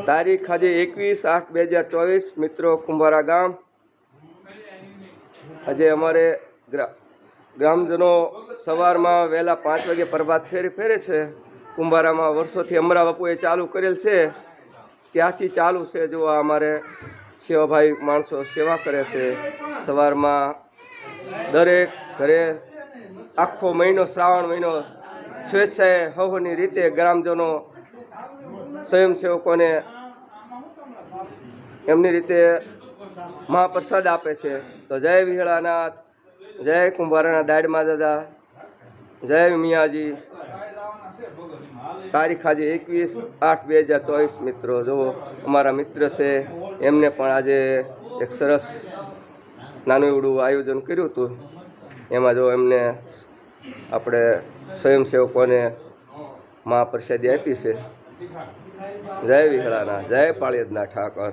તારીખ આજે 21/8/2024 મિત્રો કુંભારા ગામ। આજે અમારે ગ્રામજનો સવારમાં વહેલા 5 વાગે પ્રભાત ફેરી ફેરે છે। કુંભારામાં વર્ષોથી અમરા બાપુએ ચાલુ કરેલ છે, ત્યાંથી ચાલુ છે। જો અમારે સેવાભાઈ માણસો સેવા કરે છે। સવારમાં દરેક ઘરે આખો મહિનો શ્રાવણ મહિનો સ્વેચ્છાએ હવની રીતે ગ્રામજનો સ્વયંસેવકોને એમની રીતે મહાપ્રસાદ આપે છે। તો જય વિહળાનાથ, જય કુંભારાના દાડમાં દાદા, જય મિયાજી। તારીખ આજે 21/8/2024 મિત્રો। જો અમારા મિત્ર છે, એમને પણ આજે એક સરસ નાનું એવડું આયોજન કર્યું હતું। એમાં જો એમને આપણે સ્વયંસેવકોને મહાપ્રસાદી આપી છે। જય વિહળાનાથ, જય પાળિયદના ઠાકર।